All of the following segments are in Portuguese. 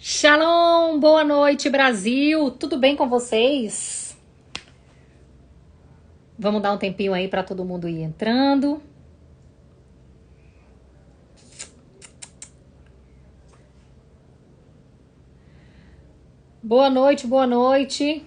Shalom, boa noite, Brasil. Tudo bem com vocês? Vamos dar um tempinho aí para todo mundo ir entrando. Boa noite, boa noite.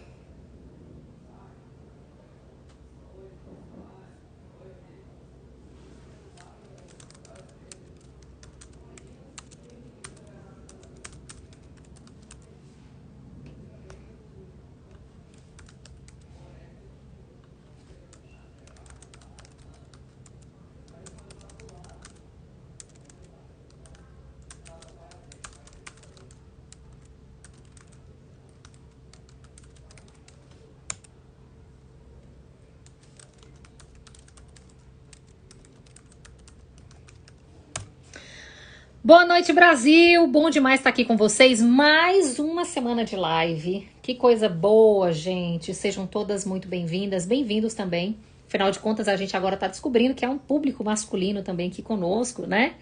Boa noite, Brasil. Bom demais estar aqui com vocês. Mais uma semana de live. Que coisa boa, gente. Sejam todas muito bem-vindas, bem-vindos também. Afinal de contas, a gente agora está descobrindo que há um público masculino também aqui conosco, né?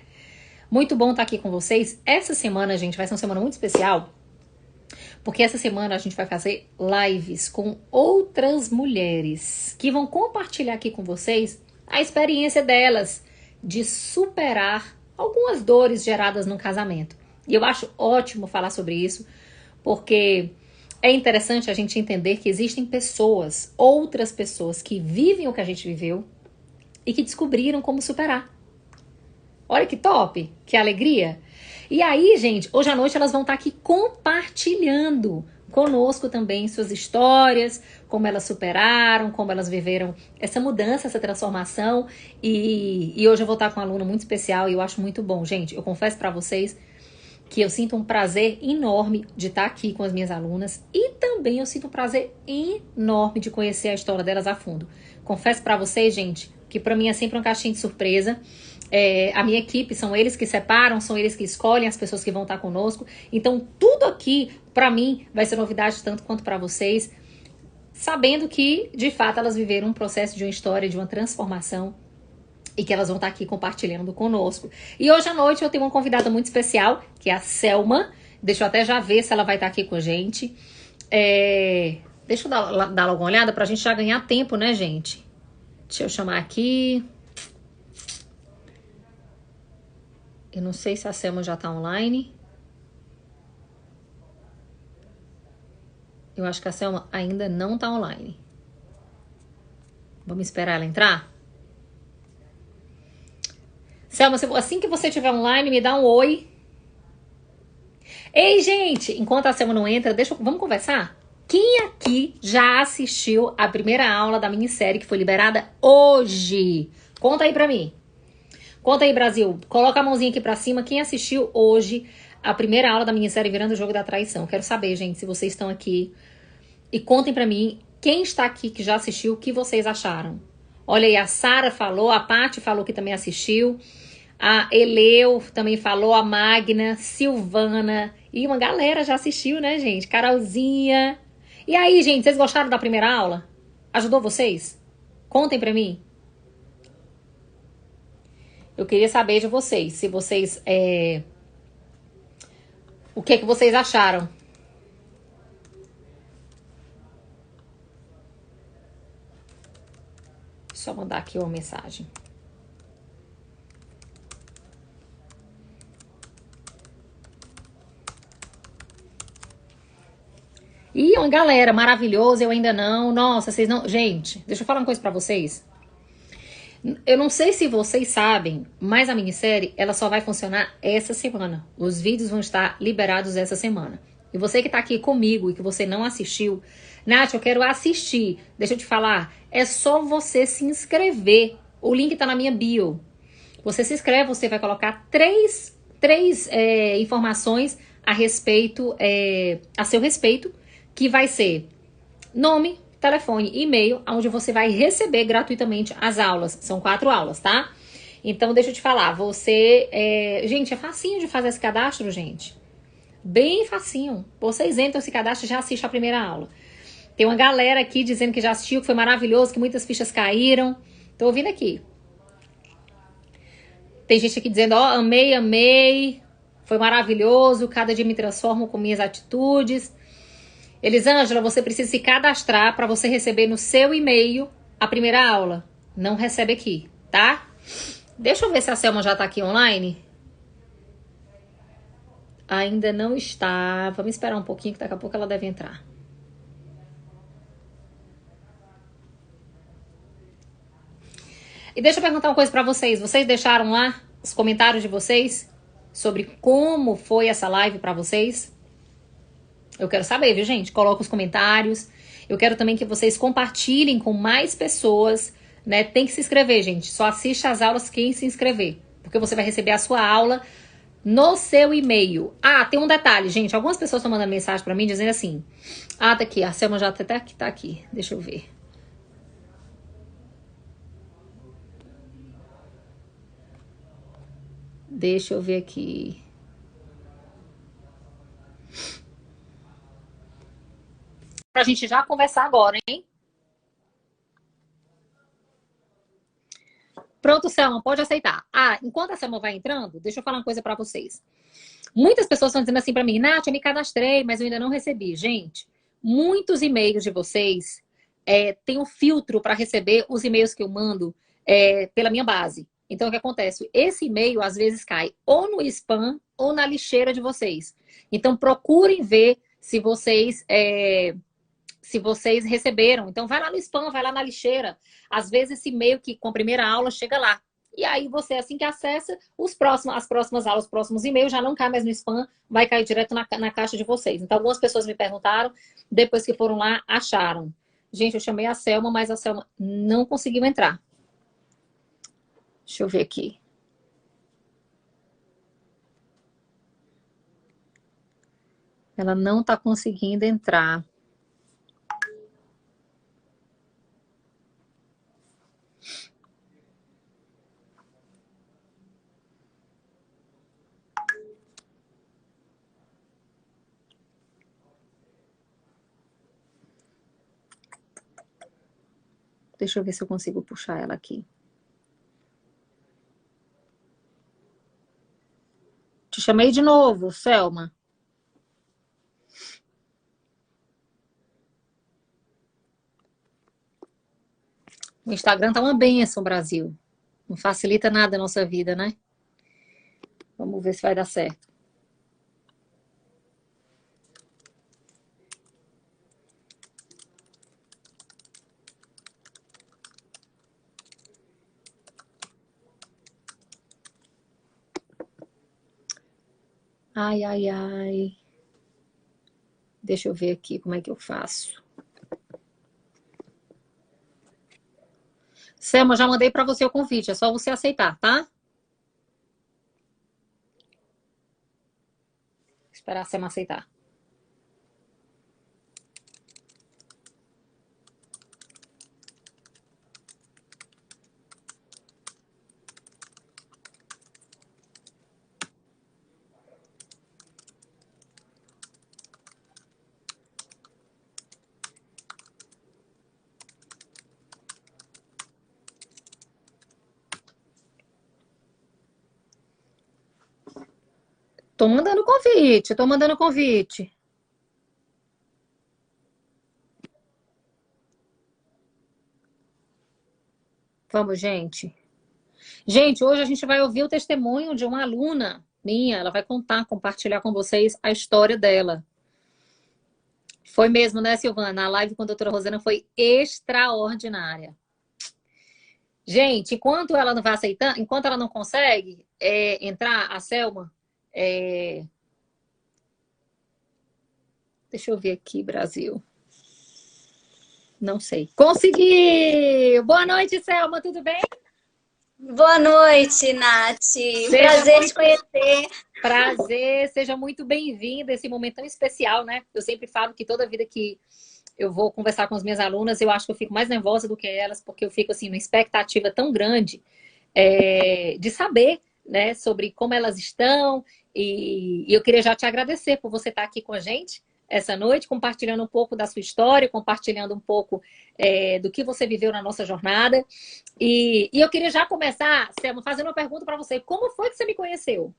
Muito bom estar aqui com vocês. Essa semana, gente, vai ser uma semana muito especial, porque essa semana a gente vai fazer lives com outras mulheres que vão compartilhar aqui com vocês a experiência delas de superar algumas dores geradas no casamento. E eu acho ótimo falar sobre isso, porque é interessante a gente entender que existem pessoas, outras pessoas que vivem o que a gente viveu e que descobriram como superar. Olha que top, que alegria. E aí, gente, hoje à noite elas vão estar aqui compartilhando conosco também suas histórias, como elas superaram, como elas viveram essa mudança, essa transformação. E hoje eu vou estar com uma aluna muito especial e eu acho muito bom. Gente, eu confesso pra vocês que eu sinto um prazer enorme de estar aqui com as minhas alunas e também eu sinto um prazer enorme de conhecer a história delas a fundo. Confesso pra vocês, gente, que pra mim é sempre um caixinho de surpresa. A minha equipe, são eles que separam, são eles que escolhem as pessoas que vão estar conosco. Então, tudo aqui, pra mim, vai ser novidade tanto quanto pra vocês, sabendo que, de fato, elas viveram um processo de uma história, de uma transformação e que elas vão estar aqui compartilhando conosco. E hoje à noite eu tenho uma convidada muito especial, que é a Selma. Deixa eu até já ver se ela vai estar aqui com a gente. Deixa eu dar logo uma olhada pra gente já ganhar tempo, né, gente? Deixa eu chamar aqui. Eu não sei se a Selma já tá online. Eu acho que a Selma ainda não tá online. Vamos esperar ela entrar? Selma, assim que você estiver online, me dá um oi. Ei, gente, enquanto a Selma não entra, vamos conversar? Quem aqui já assistiu a primeira aula da minissérie que foi liberada hoje? Conta aí pra mim. Conta aí, Brasil. Coloca a mãozinha aqui pra cima. Quem assistiu hoje a primeira aula da minissérie Virando o Jogo da Traição? Quero saber, gente, se vocês estão aqui. E contem pra mim, quem está aqui que já assistiu, o que vocês acharam? Olha aí, a Sara falou, a Paty falou que também assistiu. A Eleu também falou, a Magna, Silvana. E uma galera já assistiu, né, gente? Carolzinha. E aí, gente, vocês gostaram da primeira aula? Ajudou vocês? Contem pra mim. Eu queria saber de vocês, se vocês... O que vocês acharam? Só mandar aqui uma mensagem. E uma galera maravilhosa, eu ainda não. Nossa, vocês não... Gente, deixa eu falar uma coisa pra vocês. Eu não sei se vocês sabem, mas a minissérie, ela só vai funcionar essa semana. Os vídeos vão estar liberados essa semana. E você que tá aqui comigo e que você não assistiu, Nath, eu quero assistir. Deixa eu te falar, é só você se inscrever. O link tá na minha bio. Você se inscreve, você vai colocar três informações a respeito, a seu respeito, que vai ser nome, telefone e e-mail, onde você vai receber gratuitamente as aulas. São 4 aulas, tá? Então, deixa eu te falar, gente, é facinho de fazer esse cadastro, gente. Bem facinho. Vocês entram, se cadastram e já assistem a primeira aula. Tem uma galera aqui dizendo que já assistiu, que foi maravilhoso, que muitas fichas caíram. Tô ouvindo aqui. Tem gente aqui dizendo, amei. Foi maravilhoso, cada dia me transformo com minhas atitudes. Elisângela, você precisa se cadastrar para você receber no seu e-mail a primeira aula. Não recebe aqui, tá? Deixa eu ver se a Selma já tá aqui online. Ainda não está. Vamos esperar um pouquinho que daqui a pouco ela deve entrar. E deixa eu perguntar uma coisa para vocês. Vocês deixaram lá os comentários de vocês sobre como foi essa live para vocês? Eu quero saber, viu, gente? Coloca os comentários. Eu quero também que vocês compartilhem com mais pessoas, né? Tem que se inscrever, gente. Só assiste às aulas quem se inscrever. Porque você vai receber a sua aula no seu e-mail. Ah, tem um detalhe, gente. Algumas pessoas estão mandando mensagem para mim dizendo assim: ah, tá aqui. A Selma já tá aqui. Deixa eu ver. Deixa eu ver aqui. Pra gente já conversar agora, hein? Pronto, Selma, pode aceitar. Ah, enquanto a Selma vai entrando, deixa eu falar uma coisa pra vocês. Muitas pessoas estão dizendo assim pra mim: Nath, eu me cadastrei, mas eu ainda não recebi. Gente, muitos e-mails de vocês tem um filtro para receber os e-mails que eu mando pela minha base. Então, o que acontece? Esse e-mail, às vezes, cai ou no spam ou na lixeira de vocês. Então, procurem ver se vocês receberam. Então, vai lá no spam, vai lá na lixeira. Às vezes, esse e-mail que com a primeira aula chega lá. E aí, você, assim que acessa, as próximas aulas, os próximos e-mails já não cai mais no spam, vai cair direto na caixa de vocês. Então, algumas pessoas me perguntaram, depois que foram lá, acharam. Gente, eu chamei a Selma, mas a Selma não conseguiu entrar. Deixa eu ver aqui. Ela não está conseguindo entrar. Deixa eu ver se eu consigo puxar ela aqui. Te chamei de novo, Selma. O Instagram tá uma bênção, Brasil. Não facilita nada a nossa vida, né? Vamos ver se vai dar certo. Ai, ai, ai. Deixa eu ver aqui como é que eu faço. Selma, já mandei para você o convite. É só você aceitar, tá? Esperar a Selma aceitar. Tô mandando convite, tô mandando convite. Vamos, gente. Gente, hoje a gente vai ouvir o testemunho de uma aluna minha. Ela vai contar, compartilhar com vocês a história dela. Foi mesmo, né, Silvana? A live com a doutora Rosana foi extraordinária. Gente, enquanto ela não vai aceitando, enquanto ela não consegue entrar, a Selma. Deixa eu ver aqui, Brasil. Não sei. Consegui! Boa noite, Selma, tudo bem? Boa noite, Nath. Prazer te conhecer. Prazer, seja muito bem-vinda a esse momento tão especial, né? Eu sempre falo que toda vida que eu vou conversar com as minhas alunas, eu acho que eu fico mais nervosa do que elas, porque eu fico assim, numa expectativa tão grande de saber, né, sobre como elas estão. E eu queria já te agradecer por você estar aqui com a gente essa noite, compartilhando um pouco da sua história, compartilhando um pouco do que você viveu na nossa jornada. E eu queria já começar, Selma, fazendo uma pergunta para você. Como foi que você me conheceu?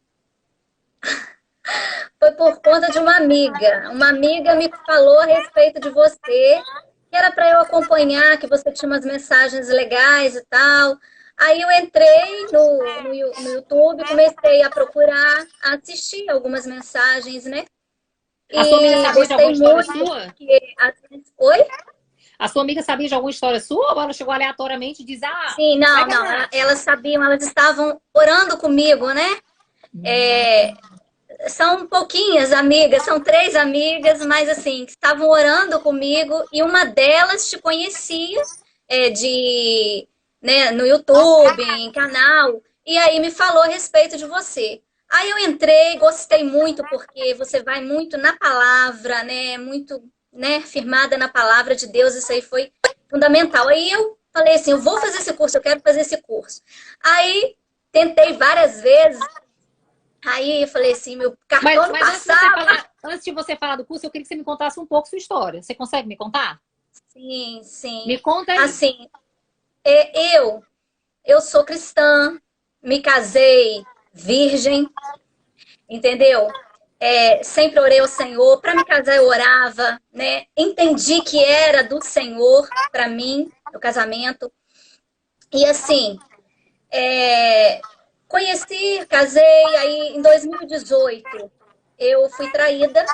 Foi por conta de uma amiga. Uma amiga me falou a respeito de você, que era para eu acompanhar, que você tinha umas mensagens legais e tal. Aí eu entrei no YouTube, comecei a procurar, a assistir algumas mensagens, né? A sua amiga E sabia de alguma gostei história muito, sua? porque... Oi? A sua amiga sabia de alguma história sua ou ela chegou aleatoriamente e diz, ah, Sim, não, segue a não. Nath? Elas sabiam, elas estavam orando comigo, né? É, são pouquinhas amigas, são 3 amigas, mas assim, que estavam orando comigo e uma delas te conhecia né, no YouTube, em canal, e aí me falou a respeito de você. Aí eu entrei, gostei muito, porque você vai muito na palavra, né? Muito, né, firmada na palavra de Deus, isso aí foi fundamental. Aí eu falei assim, eu vou fazer esse curso, eu quero fazer esse curso. Aí tentei várias vezes, aí eu falei assim, meu cartão não Mas passava. antes de você falar do curso, eu queria que você me contasse um pouco sua história. Você consegue me contar? Sim, sim. Me conta aí. Assim, eu sou cristã, me casei virgem, entendeu? Sempre orei ao Senhor. Para me casar, eu orava, né? Entendi que era do Senhor para mim, o casamento. E assim, é, conheci, casei, aí em 2018 eu fui traída.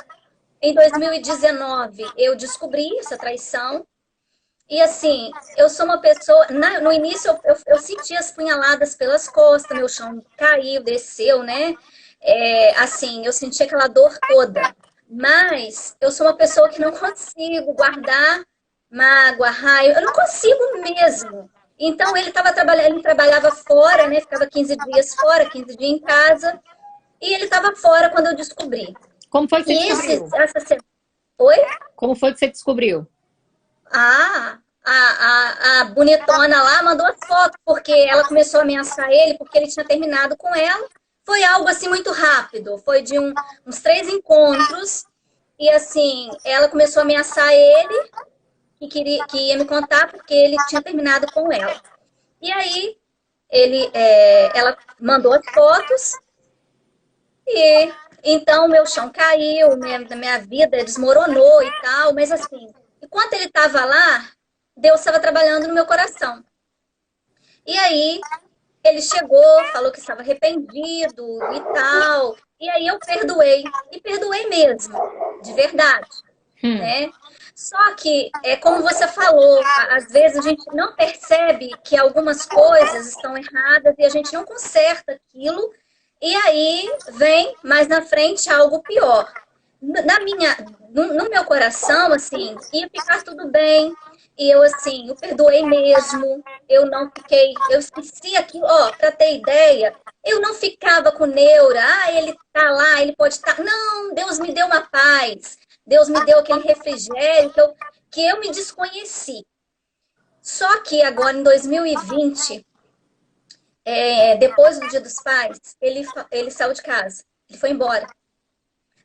Em 2019 eu descobri essa traição. E assim, eu sou uma pessoa. No início eu senti as punhaladas pelas costas, meu chão caiu, desceu, né? Assim, eu senti aquela dor toda. Mas eu sou uma pessoa que não consigo guardar mágoa, raiva, eu não consigo mesmo. Então ele estava trabalhando, ele trabalhava fora, né? Ficava 15 dias fora, 15 dias em casa, e ele estava fora quando eu descobri. Como foi que você E descobriu? essa semana. Oi? Como foi que você descobriu? A bonitona lá mandou as fotos, porque ela começou a ameaçar ele, porque ele tinha terminado com ela. Foi algo assim muito rápido, foi de uns 3 encontros. E assim, ela começou a ameaçar ele, que ia me contar, porque ele tinha terminado com ela. E aí, ela mandou as fotos, e então meu chão caiu, minha vida desmoronou e tal, mas assim, enquanto ele estava lá, Deus estava trabalhando no meu coração. E aí ele chegou, falou que estava arrependido e tal. E aí eu perdoei. E perdoei mesmo, de verdade, Hum. né? Só que, como você falou, às vezes a gente não percebe que algumas coisas estão erradas e a gente não conserta aquilo. E aí vem mais na frente algo pior. No meu coração, assim, ia ficar tudo bem. E eu, assim, eu perdoei mesmo. Eu não fiquei, eu esqueci aquilo, ó, para ter ideia, eu não ficava com neura, ele tá lá, ele pode estar. Não, Deus me deu uma paz. Deus me deu aquele refrigério que eu me desconheci. Só que agora, em 2020, depois do Dia dos Pais, ele saiu de casa. Ele foi embora.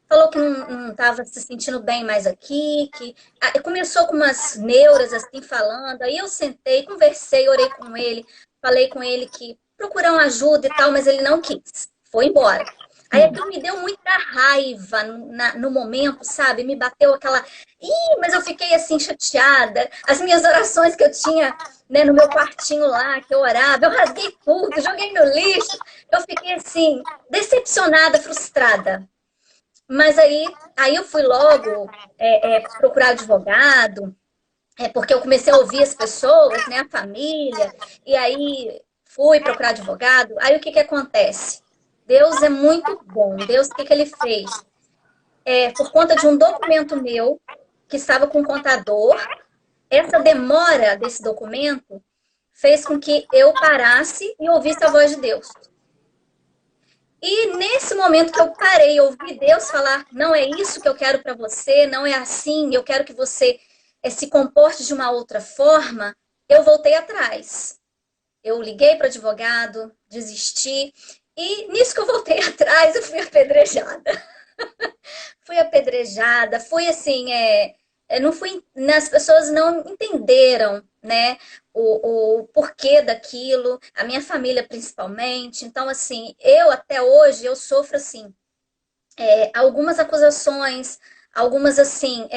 Falou que não estava se sentindo bem mais aqui, que começou com umas neuras assim falando. Aí eu sentei, conversei, orei com ele, falei com ele que procurar uma ajuda e tal, mas ele não quis. Foi embora. Aí aquilo me deu muita raiva no momento, sabe? Me bateu aquela. Ih, mas eu fiquei assim chateada. As minhas orações que eu tinha, né, no meu quartinho lá, que eu orava, eu rasguei tudo, joguei no lixo. Eu fiquei assim, decepcionada, frustrada. Mas aí eu fui logo procurar advogado, porque eu comecei a ouvir as pessoas, né, a família, e aí fui procurar advogado. Aí o que acontece? Deus é muito bom. Deus, o que ele fez? Por conta de um documento meu, que estava com o contador, essa demora desse documento fez com que eu parasse e ouvisse a voz de Deus. E nesse momento que eu parei, ouvi Deus falar: não é isso que eu quero para você, não é assim, eu quero que você se comporte de uma outra forma, eu voltei atrás. Eu liguei para o advogado, desisti, e nisso que eu voltei atrás, eu fui apedrejada. Fui apedrejada, fui assim, não fui, as pessoas não entenderam, né, o porquê daquilo, a minha família principalmente. Então, assim, eu até hoje, eu sofro assim, algumas acusações, algumas assim,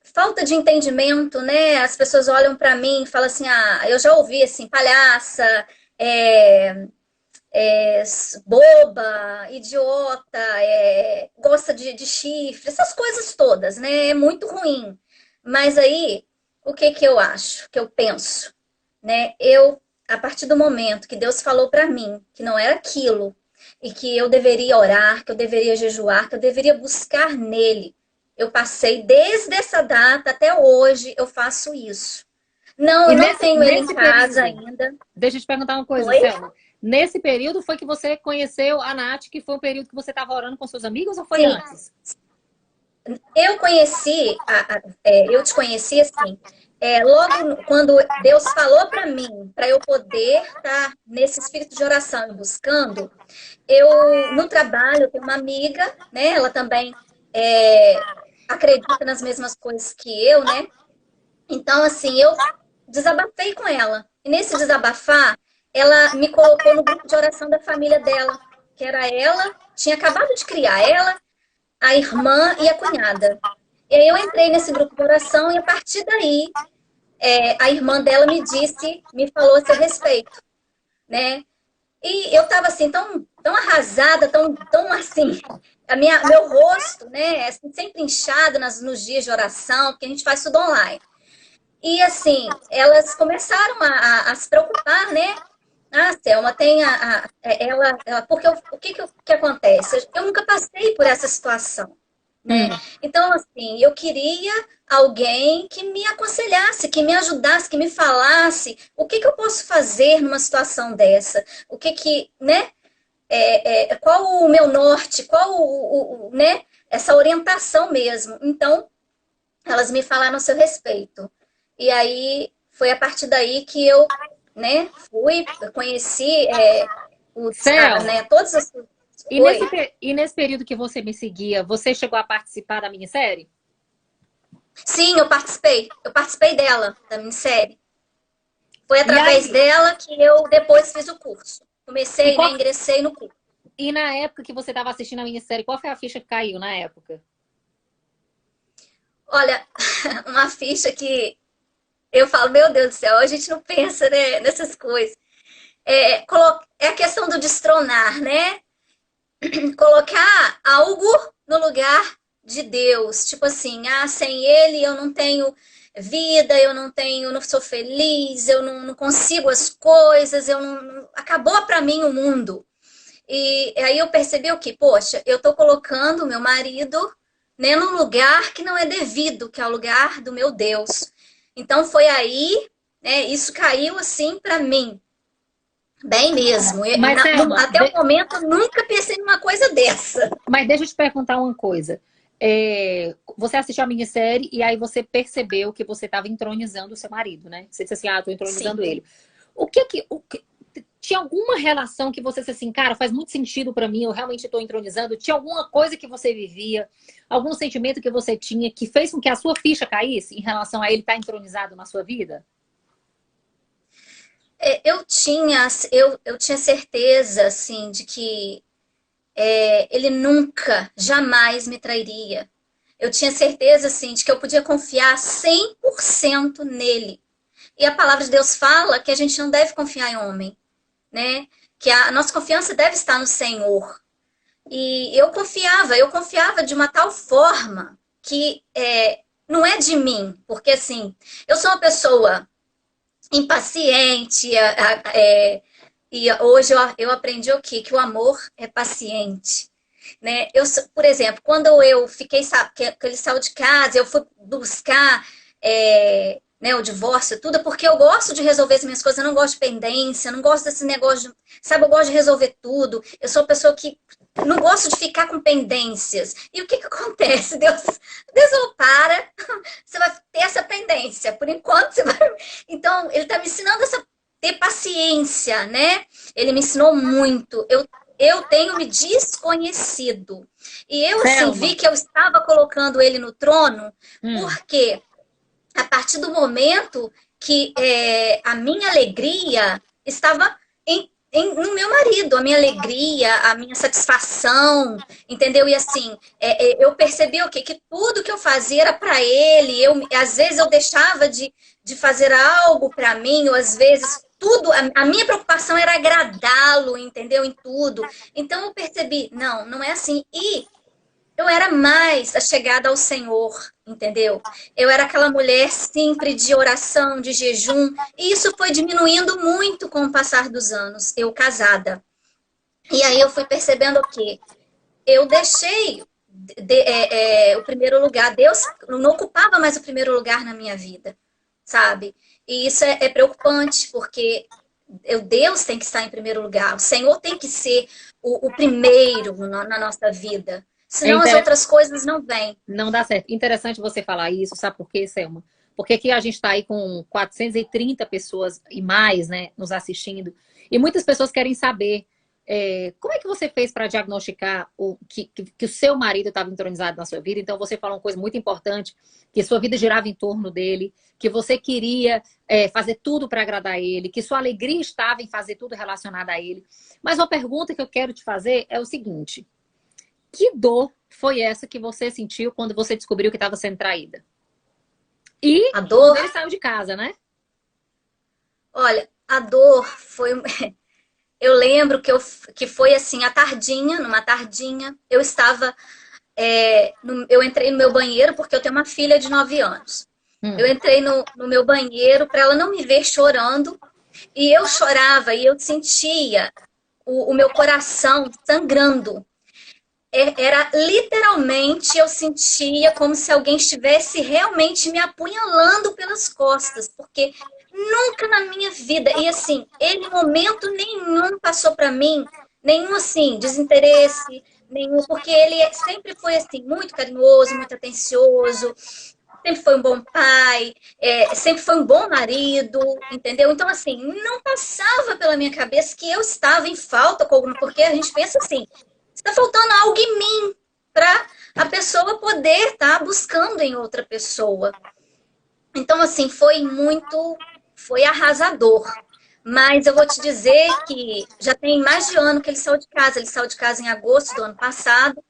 falta de entendimento, né? As pessoas olham para mim e falam assim, eu já ouvi assim, palhaça, é, é, boba, idiota, gosta de chifre, essas coisas todas, né? É muito ruim. Mas aí, o que que eu acho, que eu penso, né? A partir do momento que Deus falou para mim que não era aquilo, e que eu deveria orar, que eu deveria jejuar, que eu deveria buscar nele, eu passei desde essa data até hoje, eu faço isso. Não, E eu não tenho ele em nesse casa período, ainda. deixa eu te perguntar uma coisa, Oi? Selma. Nesse período foi que você conheceu a Nath, que foi um período que você estava orando com seus amigos ou foi Sim, antes? eu conheci, eu te conheci assim, logo quando Deus falou para mim, para eu poder estar nesse espírito de oração e buscando, no trabalho, eu tenho uma amiga, né? Ela também é, acredita nas mesmas coisas que eu, né? Então, assim, eu desabafei com ela. E nesse desabafar, ela me colocou no grupo de oração da família dela, que era ela, tinha acabado de criar ela, a irmã e a cunhada. E aí eu entrei nesse grupo de oração e a partir daí, a irmã dela me falou a seu respeito, né? E eu tava assim, tão arrasada, tão assim, meu rosto, né, assim, sempre inchado nos dias de oração, porque a gente faz tudo online. E assim, elas começaram a se preocupar, né? Selma tem porque o que acontece? Eu nunca passei por essa situação, né? Hum. Então, assim, eu queria alguém que me aconselhasse, que me ajudasse, que me falasse o que eu posso fazer numa situação dessa, né? Qual o meu norte, qual né? Essa orientação mesmo. Então, elas me falaram a seu respeito. E aí foi a partir daí que eu, né, eu conheci Selma, né, todas as. e Oi. e nesse período que você me seguia, você chegou a participar da minissérie? Sim, eu participei. Eu participei dela, da minissérie. Foi E através aí, dela que eu depois fiz o curso. e, Comecei, né, qual, ingressei no curso. e na época que você estava assistindo a minissérie, qual foi a ficha que caiu na época? Olha, uma ficha que eu falo, meu Deus do céu, a gente não pensa, né, nessas coisas. É a questão do destronar, né? Colocar algo no lugar de Deus. Tipo assim, sem ele eu não tenho vida, não sou feliz, eu não consigo as coisas, acabou para mim o mundo. E aí eu percebi o que, poxa, eu tô colocando o meu marido, né, num lugar que não é devido, que é o lugar do meu Deus. Então foi aí, né, isso caiu assim para mim. Bem mesmo. Mas, Selma, Até o momento, eu nunca pensei numa coisa dessa. mas deixa eu te perguntar uma coisa. Você assistiu a minissérie e aí você percebeu que você estava entronizando o seu marido, né? Você disse assim, tô entronizando Sim. ele. Tinha alguma relação que você disse assim, cara, faz muito sentido para mim, eu realmente estou entronizando? Tinha alguma coisa que você vivia, algum sentimento que você tinha que fez com que a sua ficha caísse em relação a ele estar entronizado na sua vida? Eu tinha certeza, assim, de que ele nunca, jamais me trairia. Eu tinha certeza, assim, de que eu podia confiar 100% nele. E a palavra de Deus fala que a gente não deve confiar em homem, né? Que a nossa confiança deve estar no Senhor. E eu confiava de uma tal forma que não é de mim, porque assim, eu sou uma pessoa impaciente, e hoje eu aprendi o quê? Que o amor é paciente. Né? Por exemplo, quando eu fiquei, sabe, que ele saiu de casa, eu fui buscar né, o divórcio, tudo, porque eu gosto de resolver as minhas coisas, eu não gosto de pendência, eu não gosto desse negócio, sabe, eu gosto de resolver tudo. Eu sou uma pessoa que não gosto de ficar com pendências. E o que acontece? Deus não para, você vai ter essa pendência. Por enquanto, você vai. Então, ele está me ensinando ter paciência, né? Ele me ensinou muito. Eu tenho me desconhecido. E eu, assim, Selma. vi que eu estava colocando ele no trono, Hum. porque a partir do momento que a minha alegria estava no meu marido, a minha alegria, a minha satisfação, entendeu? E assim, eu percebi o quê? Que tudo que eu fazia era para ele. Às vezes eu deixava de fazer algo para mim, ou às vezes tudo, a minha preocupação era agradá-lo, entendeu? Em tudo. Então eu percebi, não é assim. E eu era mais achegada ao Senhor, entendeu? Eu era aquela mulher sempre de oração, de jejum, e isso foi diminuindo muito com o passar dos anos, eu casada. E aí eu fui percebendo o quê? Eu deixei o primeiro lugar, Deus não ocupava mais o primeiro lugar na minha vida, sabe? E isso é preocupante, porque Deus tem que estar em primeiro lugar, o Senhor tem que ser o primeiro na nossa vida. É Senão as outras coisas não vêm. Não dá certo. Interessante você falar isso, sabe por quê, Selma? Porque aqui a gente está aí com 430 pessoas e mais, né, nos assistindo. E muitas pessoas querem saber como é que você fez para diagnosticar que o seu marido estava entronizado na sua vida. Então você falou uma coisa muito importante, que sua vida girava em torno dele, que você queria fazer tudo para agradar ele, que sua alegria estava em fazer tudo relacionado a ele. Mas uma pergunta que eu quero te fazer é o seguinte: que dor foi essa que você sentiu quando você descobriu que estava sendo traída? E a dor, quando ele saiu de casa, né? Olha, a dor foi... Eu lembro que foi assim, numa tardinha, eu estava... eu entrei no meu banheiro, porque eu tenho uma filha de 9 anos. Eu entrei no meu banheiro para ela não me ver chorando. E eu chorava e eu sentia o meu coração sangrando. Era literalmente, eu sentia como se alguém estivesse realmente me apunhalando pelas costas, porque nunca na minha vida, e assim, ele em momento nenhum passou para mim, nenhum assim, desinteresse, nenhum, porque ele sempre foi assim, muito carinhoso, muito atencioso, sempre foi um bom pai, sempre foi um bom marido, entendeu? Então, assim, não passava pela minha cabeça que eu estava em falta com alguma, porque a gente pensa assim, está faltando algo em mim para a pessoa poder estar buscando em outra pessoa. Então, assim, foi arrasador. Mas eu vou te dizer que já tem mais de ano que ele saiu de casa. Ele saiu de casa em agosto do ano passado.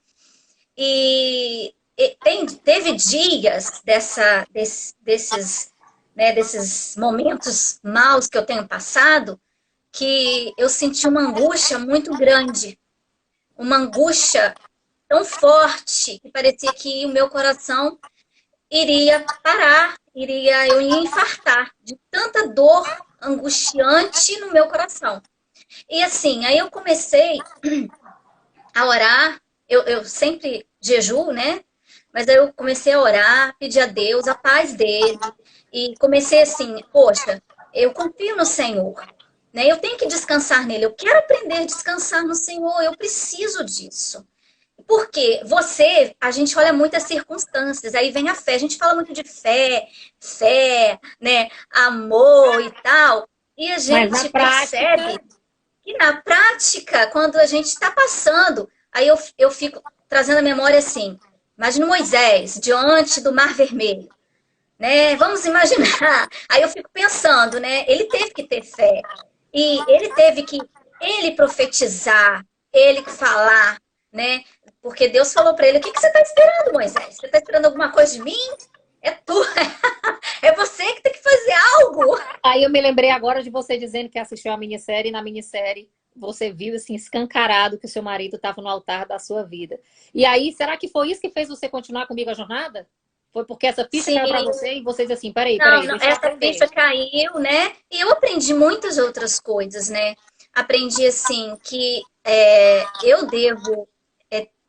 E teve dias desses momentos maus que eu tenho passado que eu senti uma angústia muito grande. Uma angústia tão forte que parecia que o meu coração iria parar, eu ia infartar de tanta dor angustiante no meu coração. E assim, aí eu comecei a orar, eu sempre jejuo, né? Mas aí eu comecei a orar, pedir a Deus a paz dele, e comecei assim, poxa, eu confio no Senhor, né? Eu tenho que descansar nele, eu quero aprender a descansar no Senhor, eu preciso disso. Porque a gente olha muitas circunstâncias, aí vem a fé, a gente fala muito de fé, né, amor e tal, e a gente percebe que na prática, quando a gente está passando, aí eu fico trazendo a memória assim, imagina Moisés diante do Mar Vermelho, né? Vamos imaginar. Aí eu fico pensando, né? Ele teve que ter fé. E ele teve que profetizar, ele falar, né? Porque Deus falou para ele, o que você está esperando, Moisés? Você está esperando alguma coisa de mim? É tu. É você que tem que fazer algo. Aí eu me lembrei agora de você dizendo que assistiu a minissérie, e na minissérie você viu assim, escancarado que o seu marido estava no altar da sua vida. E aí, será que foi isso que fez você continuar comigo a jornada? Foi porque essa ficha caiu para você e você diz assim, peraí, não, essa ficha caiu, né? E eu aprendi muitas outras coisas, né? Aprendi, assim, que eu devo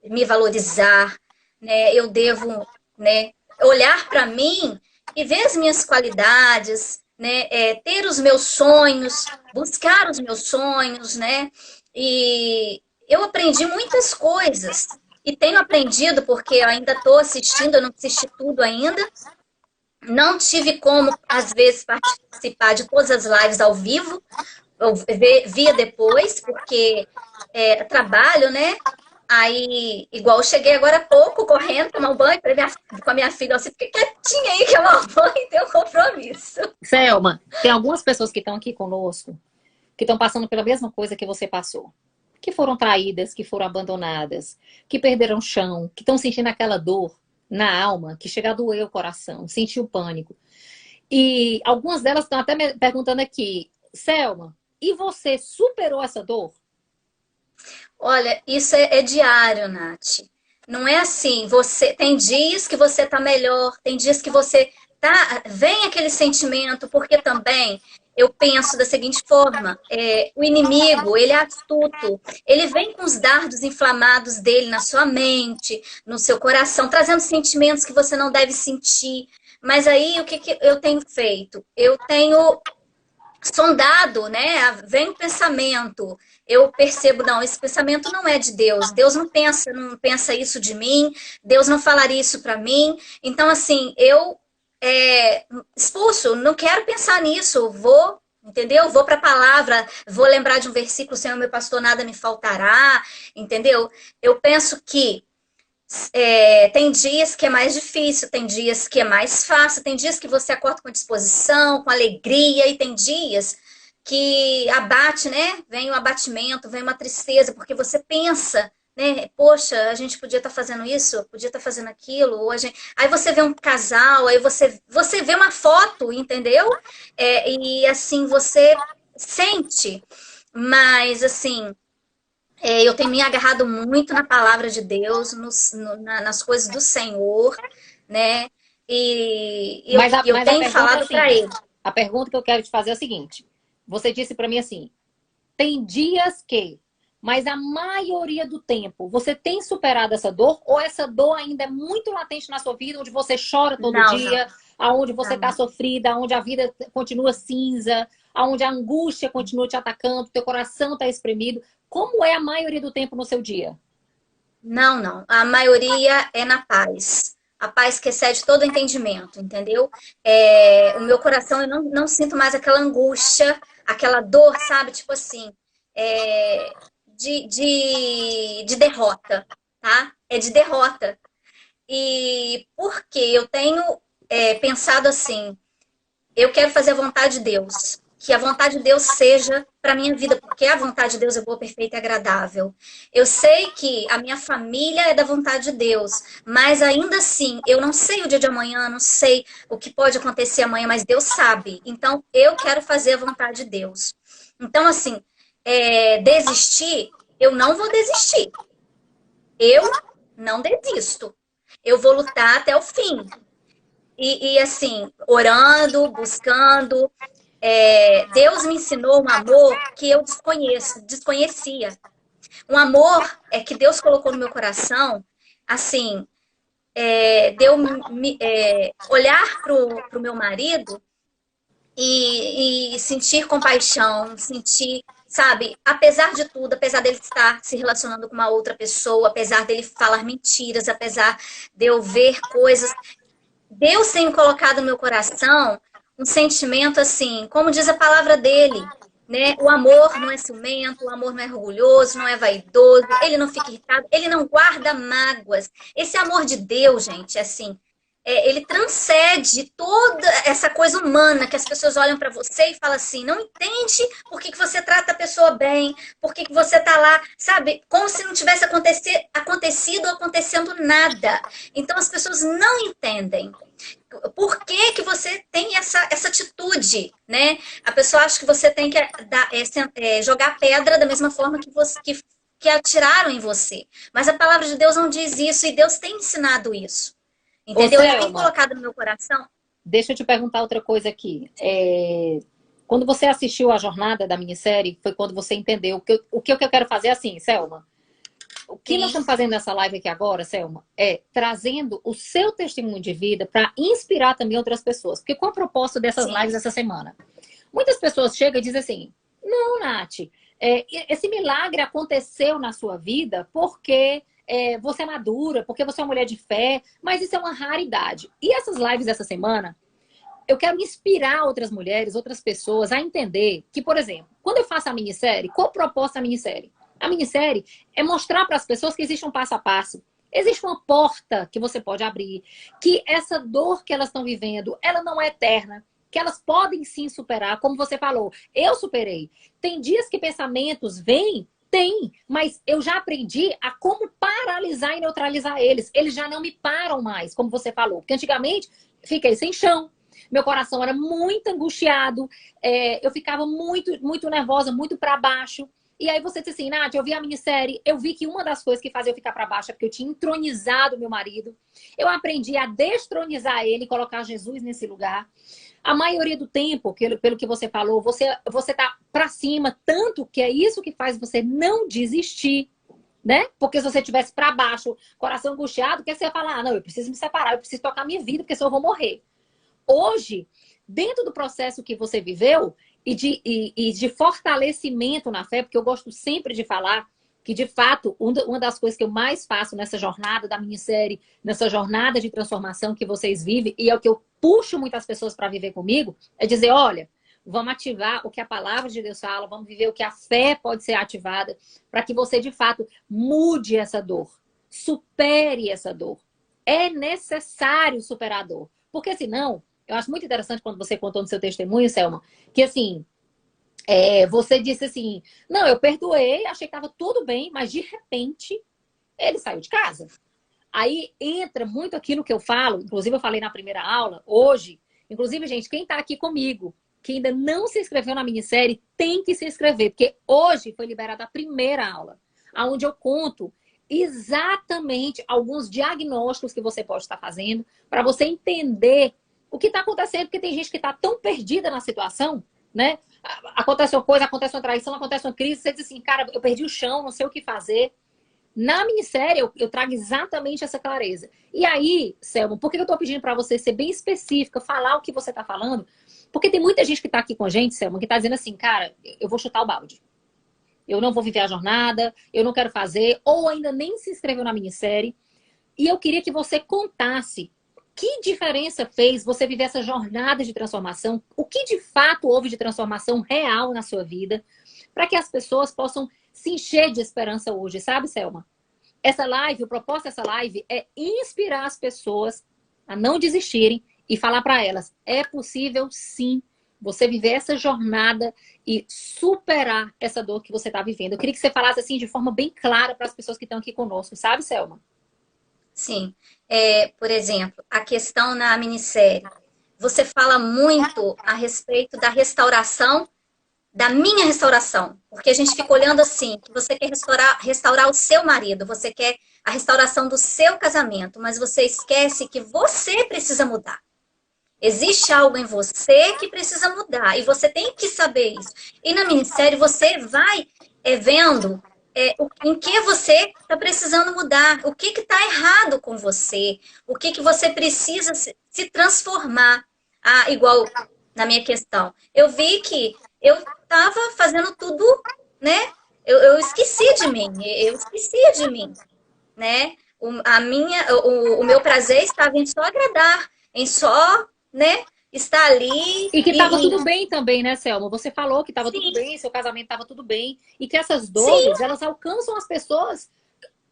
me valorizar, né? Eu devo, né, olhar para mim e ver as minhas qualidades, né? Ter os meus sonhos, buscar os meus sonhos, né? E eu aprendi muitas coisas. E tenho aprendido, porque eu ainda estou assistindo, eu não assisti tudo ainda. Não tive como, às vezes, participar de todas as lives ao vivo. Eu via depois, porque trabalho, né? Aí, igual eu cheguei agora há pouco, correndo, tomar um banho com a minha filha. Assim, fiquei quietinha aí, que é uma mãe tem um compromisso. Selma, tem algumas pessoas que estão aqui conosco que estão passando pela mesma coisa que você passou. Que foram traídas, que foram abandonadas, que perderam o chão, que estão sentindo aquela dor na alma, que chega a doer o coração, sentir o pânico. E algumas delas estão até me perguntando aqui, Selma, e você superou essa dor? Olha, isso é diário, Nath. Não é assim, você tem dias que você tá melhor, tem dias que você tá, vem aquele sentimento, porque também eu penso da seguinte forma, o inimigo, ele é astuto, ele vem com os dardos inflamados dele na sua mente, no seu coração, trazendo sentimentos que você não deve sentir. Mas aí, o que que eu tenho feito? Eu tenho sondado, né? Vem o pensamento. Eu percebo, não, esse pensamento não é de Deus. Deus não pensa isso de mim. Deus não falaria isso para mim. Então, assim, eu expulso, não quero pensar nisso. Vou, entendeu? Vou para a palavra, vou lembrar de um versículo, Senhor, meu pastor, nada me faltará, entendeu? Eu penso que tem dias que é mais difícil, tem dias que é mais fácil, tem dias que você acorda com disposição, com alegria, e tem dias que abate, né? Vem o abatimento, vem uma tristeza, porque você pensa, né? Poxa, a gente podia estar fazendo isso, podia estar fazendo aquilo, ou aí você vê um casal, aí você vê uma foto, entendeu? E assim você sente, mas assim. Eu tenho me agarrado muito na palavra de Deus, nas coisas do Senhor, né? E eu Mas a tenho pergunta é falado para assim, ele. a pergunta que eu quero te fazer é a seguinte. Você disse para mim assim, tem dias que, mas a maioria do tempo, você tem superado essa dor ou essa dor ainda é muito latente na sua vida, onde você chora todo Não, não, dia, aonde você está não. sofrida, aonde a vida continua cinza, aonde a angústia continua te atacando, teu coração está espremido. Como é a maioria do tempo no seu dia? Não, não. A maioria é na paz. A paz que excede todo entendimento, entendeu? O meu coração, eu não sinto mais aquela angústia, aquela dor, sabe? Tipo assim, é, de derrota, tá? É de derrota. E porque eu tenho pensado assim, eu quero fazer a vontade de Deus. Que a vontade de Deus seja para minha vida, porque a vontade de Deus é boa, perfeita e agradável. Eu sei que a minha família é da vontade de Deus, mas ainda assim, eu não sei o dia de amanhã, não sei o que pode acontecer amanhã, mas Deus sabe. Então, eu quero fazer a vontade de Deus. Então, assim, desistir, eu não vou desistir. Eu não desisto. Eu vou lutar até o fim. E assim, orando, buscando. Deus me ensinou um amor que eu desconhecia. Um amor que Deus colocou no meu coração, assim, deu olhar para o meu marido e sentir compaixão, sentir, sabe, apesar de tudo, apesar dele estar se relacionando com uma outra pessoa, apesar dele falar mentiras, apesar de eu ver coisas, Deus tem colocado no meu coração um sentimento assim, como diz a palavra dele, né? O amor não é ciumento, o amor não é orgulhoso, não é vaidoso, ele não fica irritado, ele não guarda mágoas. Esse amor de Deus, gente, assim, ele transcende toda essa coisa humana que as pessoas olham para você e falam assim, não entende por que você trata a pessoa bem, por que você tá lá, sabe? Como se não tivesse acontecido ou acontecendo nada. Então as pessoas não entendem. Por que que você tem essa atitude, né? A pessoa acha que você tem que jogar pedra da mesma forma que atiraram em você. Mas a palavra de Deus não diz isso e Deus tem ensinado isso. Ô, Entendeu? Ele tem Selma, colocado no meu coração. deixa eu te perguntar outra coisa aqui. Quando você assistiu a jornada da minissérie, foi quando você entendeu o que eu quero fazer assim, Selma? O que nós Sim, estamos fazendo nessa live aqui agora, Selma, é trazendo o seu testemunho de vida para inspirar também outras pessoas. Porque qual é o propósito dessas sim. lives essa semana? Muitas pessoas chegam e dizem assim, não, Nath, esse milagre aconteceu na sua vida porque você é madura, porque você é uma mulher de fé, mas isso é uma raridade. E essas lives essa semana, eu quero inspirar outras mulheres, outras pessoas a entender que, por exemplo, quando eu faço a minissérie, qual o propósito da minissérie? A minissérie é mostrar para as pessoas que existe um passo a passo. Existe uma porta que você pode abrir, que essa dor que elas estão vivendo, ela não é eterna. que elas podem sim superar, como você falou. Eu superei. Tem dias que pensamentos vêm, tem, mas eu já aprendi a como paralisar e neutralizar eles. Eles já não me param mais, como você falou. Porque antigamente, fiquei sem chão. Meu coração era muito angustiado, eu ficava muito nervosa, muito para baixo. E aí você disse assim, Nath, eu vi a minissérie, eu vi que uma das coisas que fazia eu ficar para baixo é porque eu tinha entronizado meu marido. Eu aprendi a destronizar ele, colocar Jesus nesse lugar. A maioria do tempo, pelo que você falou, você tá para cima, tanto que é isso que faz você não desistir, né? Porque se você estivesse para baixo, coração angustiado, o que você ia falar? Ah, não, eu preciso me separar, eu preciso tocar minha vida, porque senão eu vou morrer. Hoje, dentro do processo que você viveu e de fortalecimento na fé, porque eu gosto sempre de falar que, de fato, uma das coisas que eu mais faço nessa jornada da minissérie, nessa jornada de transformação que vocês vivem, e é o que eu puxo muitas pessoas para viver comigo, é dizer, olha, vamos ativar o que a palavra de Deus fala, vamos viver o que a fé pode ser ativada, para que você, de fato, mude essa dor, supere essa dor. É necessário superar a dor, porque senão... Eu acho muito interessante quando você contou no seu testemunho, Selma, que assim, você disse assim, não, eu perdoei, achei que estava tudo bem, mas de repente ele saiu de casa. Aí entra muito aquilo que eu falo, inclusive eu falei na primeira aula, hoje, inclusive, gente, quem está aqui comigo, que ainda não se inscreveu na minissérie, tem que se inscrever, porque hoje foi liberada a primeira aula, onde eu conto exatamente alguns diagnósticos que você pode estar fazendo para você entender o que está acontecendo, porque tem gente que está tão perdida na situação, né? Acontece uma coisa, acontece uma traição, acontece uma crise, você diz assim, cara, eu perdi o chão, não sei o que fazer. Na minissérie, eu trago exatamente essa clareza. E aí, Selma, por que eu estou pedindo para você ser bem específica, falar o que você está falando? Porque tem muita gente que está aqui com a gente, Selma, que está dizendo assim, cara, eu vou chutar o balde. Eu não vou viver a jornada, eu não quero fazer, ou ainda nem se inscreveu na minissérie. E eu queria que você contasse que diferença fez você viver essa jornada de transformação? O que de fato houve de transformação real na sua vida? Para que as pessoas possam se encher de esperança hoje, sabe, Selma? Essa live, o propósito dessa live é inspirar as pessoas a não desistirem e falar para elas, é possível sim você viver essa jornada e superar essa dor que você está vivendo. Eu queria que você falasse assim de forma bem clara para as pessoas que estão aqui conosco, sabe, Selma? Sim. Por exemplo, a questão na minissérie. Você fala muito a respeito da restauração, da minha restauração. Porque a gente fica olhando assim, que você quer restaurar o seu marido, você quer a restauração do seu casamento, mas você esquece que você precisa mudar. Existe algo em você que precisa mudar, e você tem que saber isso. E na minissérie você vai vendo em que você está precisando mudar, o que está errado com você, o que você precisa se transformar. Igual na minha questão. Eu vi que eu estava fazendo tudo, né? Eu esqueci de mim, né? O meu prazer estava em só agradar, em só, né? Estar ali E que estava tudo bem também, né, Selma? Você falou que estava tudo bem, seu casamento estava tudo bem. E que essas dores, elas alcançam as pessoas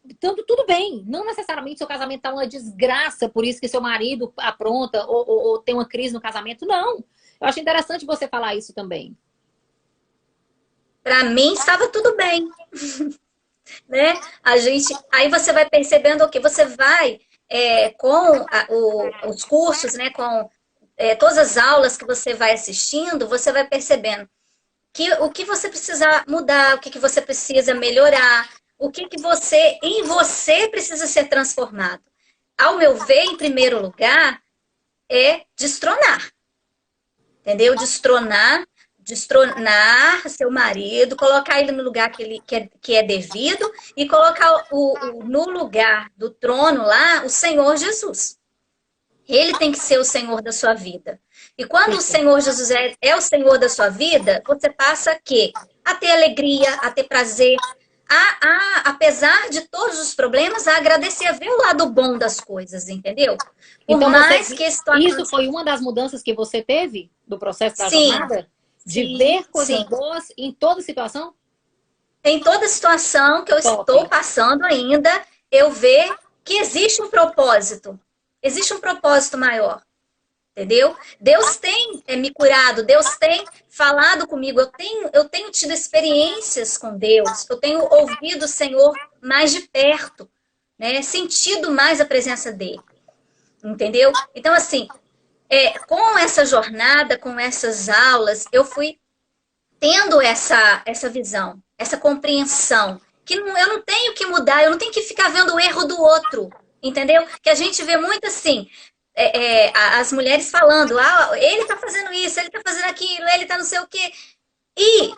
estando tudo bem. Não necessariamente seu casamento está uma desgraça, por isso que seu marido apronta ou tem uma crise no casamento. Não. Eu acho interessante você falar isso também. Para mim, estava tudo bem. Né? Aí você vai percebendo que você vai os cursos, né, com todas as aulas que você vai assistindo, você vai percebendo que o que você precisa mudar, o que você precisa melhorar, o que em você precisa ser transformado. Ao meu ver, em primeiro lugar, é destronar. Entendeu? Destronar seu marido, colocar ele no lugar que é devido e colocar no lugar do trono lá o Senhor Jesus. Ele tem que ser o Senhor da sua vida. E quando o Senhor Jesus é o Senhor da sua vida, você passa a ter alegria, a ter prazer, apesar de todos os problemas, a agradecer, a ver o lado bom das coisas, entendeu? Por então, mais isso foi uma das mudanças que você teve do processo da jornada? De ver coisas boas em toda situação? Em toda situação que eu estou passando ainda, eu ver que existe um propósito. Existe um propósito maior. entendeu? Deus tem me curado, Deus tem falado comigo, eu tenho tido experiências com Deus, eu tenho ouvido o Senhor mais de perto, né? Sentido mais a presença dele, entendeu? Então, assim, com essa jornada, com essas aulas, eu fui tendo essa visão, essa compreensão, que eu não tenho que mudar, eu não tenho que ficar vendo o erro do outro, entendeu? Que a gente vê muito assim, as mulheres falando, ele tá fazendo isso, ele tá fazendo aquilo, ele tá não sei o quê, e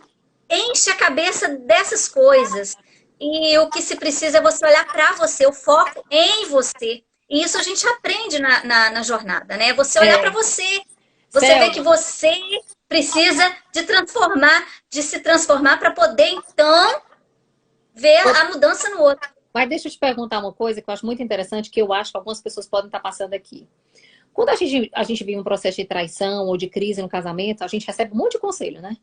enche a cabeça dessas coisas. E o que se precisa é você olhar para você, o foco em você. E isso a gente aprende na jornada, né? Você olhar para você, você vê que você precisa de se transformar para poder, então, ver a mudança no outro. Mas deixa eu te perguntar uma coisa que eu acho muito interessante, que eu acho que algumas pessoas podem estar passando aqui. Quando a gente vive um processo de traição ou de crise no casamento, a gente recebe um monte de conselho, né?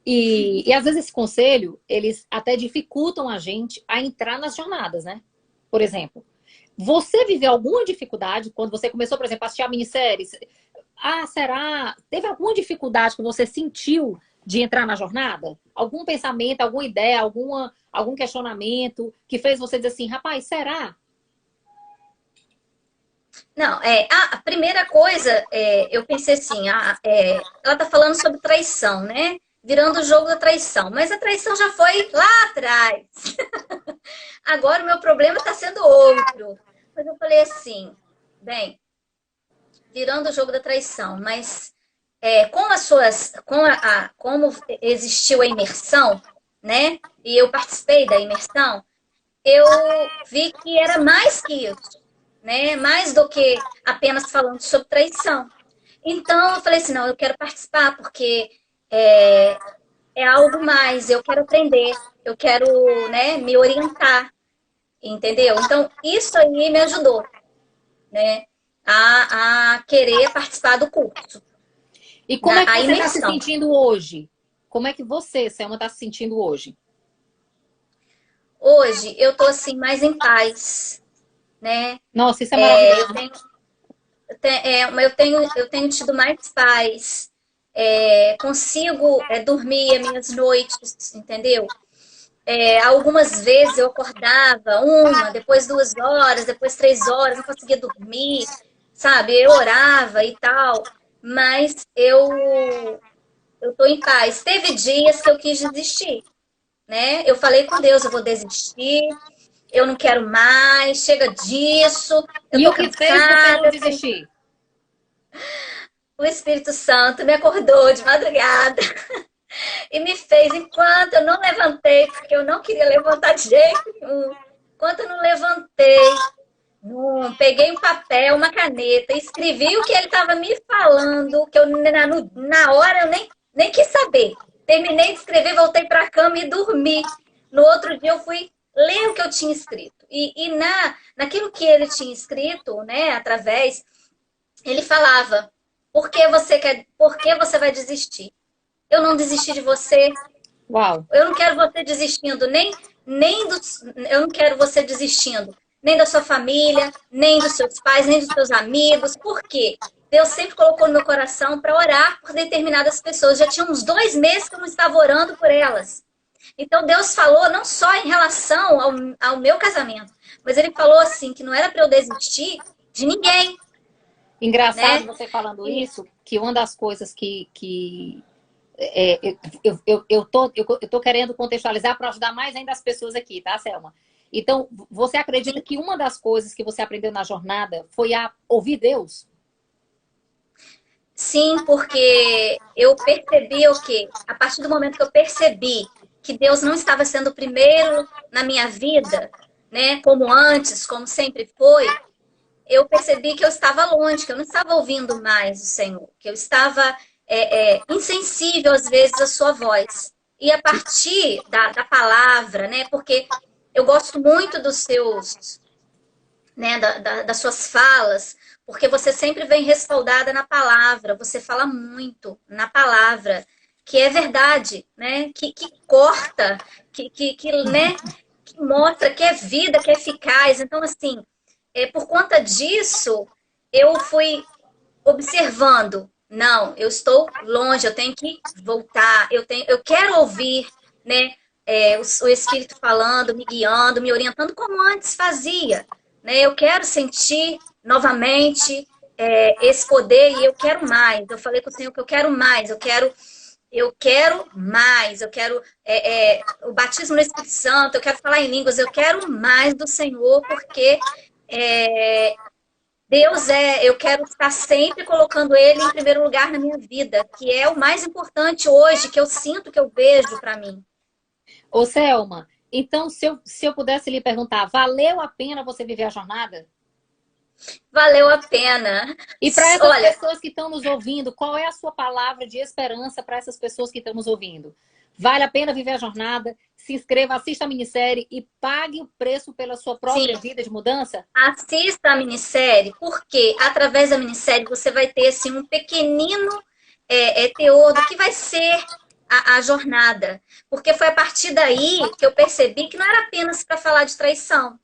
E às vezes esse conselho, eles até dificultam a gente a entrar nas jornadas, né? Por exemplo, você viveu alguma dificuldade quando você começou, por exemplo, a assistir a minissérie? Será? Teve alguma dificuldade que você sentiu de entrar na jornada? Algum pensamento, alguma ideia, algum questionamento que fez você dizer assim, rapaz, será? Não, a primeira coisa, eu pensei assim, ela tá falando sobre traição, né? Virando o jogo da traição. Mas a traição já foi lá atrás. Agora o meu problema está sendo outro. Mas eu falei assim, bem, virando o jogo da traição, mas como existiu a imersão, né? E eu participei da imersão, eu vi que era mais que isso, né? Mais do que apenas falando sobre traição. Então eu falei assim, não, eu quero participar porque é algo mais, eu quero aprender, eu quero, né, me orientar, entendeu? Então, isso aí me ajudou, né, a querer participar do curso. E como é que você está se sentindo hoje? Como é que você, Selma, está se sentindo hoje? Hoje, eu tô assim, mais em paz, né? Nossa, isso é maravilhoso. Eu tenho tido mais paz. Consigo dormir as minhas noites, entendeu? Algumas vezes eu acordava depois 2 horas, depois 3 horas, não conseguia dormir, sabe? Eu orava e tal, mas eu tô em paz. Teve dias que eu quis desistir, né? Eu falei com Deus, eu vou desistir, eu não quero mais, chega disso, eu tô o que fez você não desistir? O Espírito Santo me acordou de madrugada e me fez, enquanto eu não levantei, porque eu não queria levantar de jeito nenhum, enquanto eu não levantei, peguei um papel, uma caneta, escrevi o que ele estava me falando, que eu na hora eu nem quis saber. Terminei de escrever, voltei para a cama e dormi. No outro dia eu fui ler o que eu tinha escrito. E naquilo que ele tinha escrito, né, ele falava: por que você vai desistir? Eu não desisti de você. Uau. Eu não quero você desistindo, eu não quero você desistindo, nem da sua família, nem dos seus pais, nem dos seus amigos. Por quê? Deus sempre colocou no meu coração para orar por determinadas pessoas. Já tinha uns 2 meses que eu não estava orando por elas. Então Deus falou não só em relação ao meu casamento, mas ele falou assim que não era para eu desistir de ninguém. Engraçado, né? Você falando isso, que uma das coisas eu tô querendo contextualizar para ajudar mais ainda as pessoas aqui, tá, Selma? Então, você acredita que uma das coisas que você aprendeu na jornada foi a ouvir Deus? Sim, porque eu percebi o quê? A partir do momento que eu percebi que Deus não estava sendo o primeiro na minha vida, né, como antes, como sempre foi, eu percebi que eu estava longe, que eu não estava ouvindo mais o Senhor, que eu estava insensível, às vezes, à sua voz. E a partir da palavra, né, porque eu gosto muito dos seus, né, das suas falas, porque você sempre vem respaldada na palavra, você fala muito na palavra, que é verdade, né, que corta, né, que mostra que é vida, que é eficaz. Então, assim, por conta disso, eu fui observando. Não, eu estou longe, eu tenho que voltar, eu quero ouvir, né, o Espírito falando, me guiando, me orientando como antes fazia. Né? Eu quero sentir novamente esse poder e eu quero mais. Eu falei com o Senhor que eu quero mais, eu quero mais, eu quero o batismo no Espírito Santo, eu quero falar em línguas, eu quero mais do Senhor, porque Deus eu quero estar sempre colocando Ele em primeiro lugar na minha vida, que é o mais importante hoje, que eu sinto, que eu vejo para mim. Ô, Selma, então se eu pudesse lhe perguntar, valeu a pena você viver a jornada? Valeu a pena. E para essas Olha, pessoas que estão nos ouvindo, qual é a sua palavra de esperança para essas pessoas que estão nos ouvindo? Vale a pena viver a jornada? Se inscreva, assista a minissérie e pague o preço pela sua própria sim, vida de mudança? assista a minissérie, porque através da minissérie você vai ter assim, um pequenino teor do que vai ser a jornada. Porque foi a partir daí que eu percebi que não era apenas para falar de traição.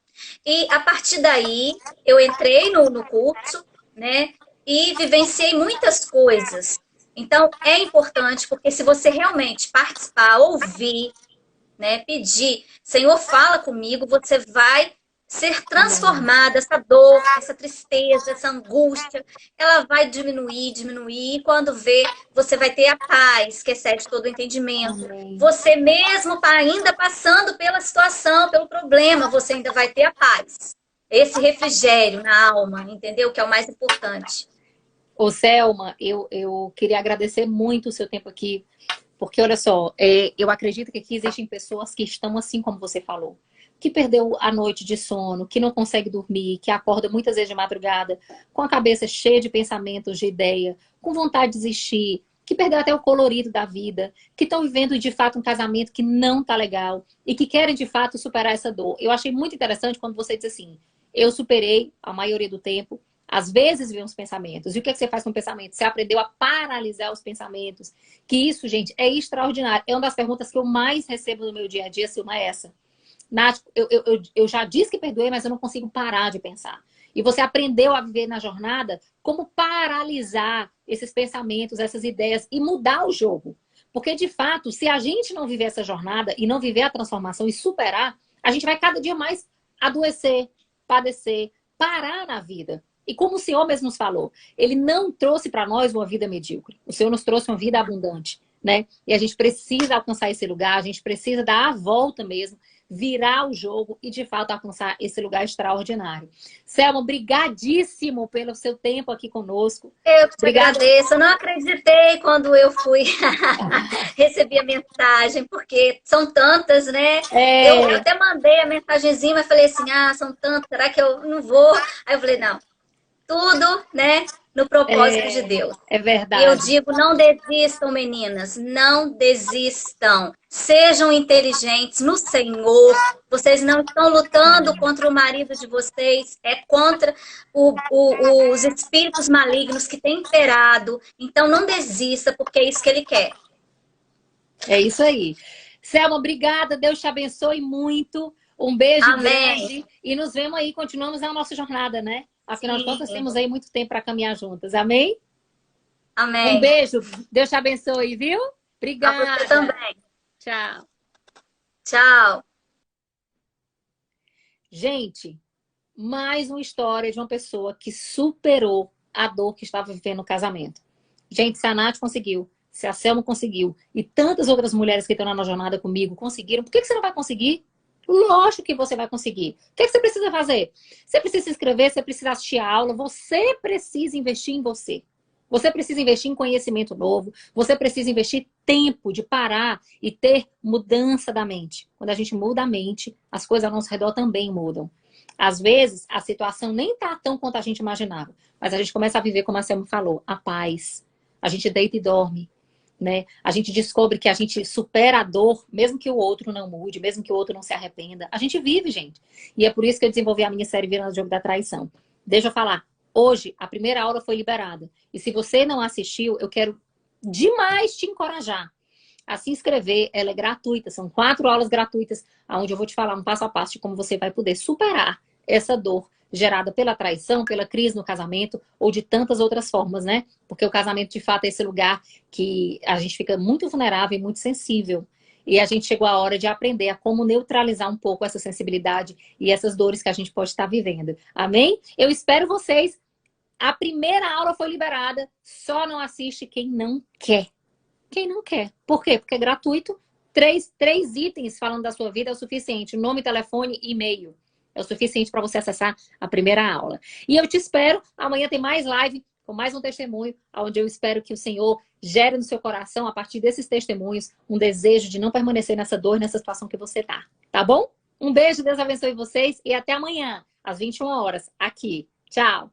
E a partir daí eu entrei no curso, né? E vivenciei muitas coisas. Então é importante, porque se você realmente participar, ouvir, né, pedir, Senhor, fala comigo, você vai ser transformada, essa dor, essa tristeza, essa angústia, ela vai diminuir, diminuir, e quando vê, você vai ter a paz que excede todo o entendimento. Amém. Você mesmo ainda passando pela situação, pelo problema, você ainda vai ter a paz. Esse refrigério na alma, entendeu? Que é o mais importante. Ô, Selma, eu queria agradecer muito o seu tempo aqui, porque olha só, eu acredito que aqui existem pessoas que estão assim como você falou, que perdeu a noite de sono, que não consegue dormir, que acorda muitas vezes de madrugada com a cabeça cheia de pensamentos, de ideia, com vontade de desistir, que perdeu até o colorido da vida, que estão vivendo de fato um casamento que não tá legal e que querem de fato superar essa dor. Eu achei muito interessante quando você disse assim, eu superei a maioria do tempo. Às vezes vem os pensamentos. E o que você faz com o pensamento? Você aprendeu a paralisar os pensamentos. Que isso, gente, é extraordinário. É uma das perguntas que eu mais recebo no meu dia a dia, Silma, é essa. Nath, eu já disse que perdoei, mas eu não consigo parar de pensar. E você aprendeu a viver na jornada como paralisar esses pensamentos, essas ideias e mudar o jogo. Porque, de fato, se a gente não viver essa jornada e não viver a transformação e superar, a gente vai cada dia mais adoecer, padecer, parar na vida. E como o Senhor mesmo nos falou, Ele não trouxe para nós uma vida medíocre. O Senhor nos trouxe uma vida abundante, né? E a gente precisa alcançar esse lugar, a gente precisa dar a volta mesmo, virar o jogo e, de fato, alcançar esse lugar extraordinário. Selma, brigadíssimo pelo seu tempo aqui conosco. Eu que te Obrigada. agradeço. Eu não acreditei quando eu fui receber a mensagem, porque são tantas, né? Eu até mandei a mensagenzinha, mas falei assim, são tantas, será que eu não vou? Aí eu falei, não, tudo, né, no propósito de Deus. É verdade. E eu digo, não desistam, meninas, não desistam. Sejam inteligentes no Senhor. Vocês não estão lutando contra o marido de vocês, é contra os espíritos malignos que têm imperado. Então não desista, porque é isso que ele quer. É isso aí. Selma, obrigada. Deus te abençoe muito. Um beijo grande. E nos vemos aí, continuamos a nossa jornada, né? Afinal de contas, temos aí muito tempo para caminhar juntas. Amém? Amém. Um beijo. Deus te abençoe, viu? Obrigada. A você também. Tchau. Tchau. Gente, mais uma história de uma pessoa que superou a dor que estava vivendo no casamento. Gente, se a Nath conseguiu, se a Selma conseguiu, e tantas outras mulheres que estão na jornada comigo conseguiram, por que você não vai conseguir? Lógico que você vai conseguir. O que você precisa fazer? Você precisa se inscrever, você precisa assistir a aula, você precisa investir em você. Você precisa investir em conhecimento novo, você precisa investir tempo de parar e ter mudança da mente. Quando a gente muda a mente, as coisas ao nosso redor também mudam. Às vezes, a situação nem tá tão quanto a gente imaginava, mas a gente começa a viver, como a Selma falou, a paz. A gente deita e dorme. Né? A gente descobre que a gente supera a dor, mesmo que o outro não mude, mesmo que o outro não se arrependa. A gente vive, gente. E é por isso que eu desenvolvi a minha série Virando o Jogo da Traição. Deixa eu falar. Hoje, a primeira aula foi liberada. E se você não assistiu, eu quero demais te encorajar a se inscrever. Ela é gratuita. São 4 aulas gratuitas, onde eu vou te falar um passo a passo de como você vai poder superar essa dor gerada pela traição, pela crise no casamento ou de tantas outras formas, né? Porque o casamento, de fato, é esse lugar que a gente fica muito vulnerável e muito sensível. E a gente chegou a hora de aprender a como neutralizar um pouco essa sensibilidade e essas dores que a gente pode estar vivendo. Amém? Eu espero vocês. A primeira aula foi liberada, só não assiste quem não quer. Quem não quer. Por quê? Porque é gratuito. Três itens falando da sua vida é o suficiente. Nome, telefone e e-mail. É o suficiente para você acessar a primeira aula. E eu te espero. Amanhã tem mais live com mais um testemunho, onde eu espero que o Senhor gere no seu coração, a partir desses testemunhos, um desejo de não permanecer nessa dor, nessa situação que você tá. Tá bom? Um beijo, Deus abençoe vocês e até amanhã, às 21 horas, aqui. Tchau!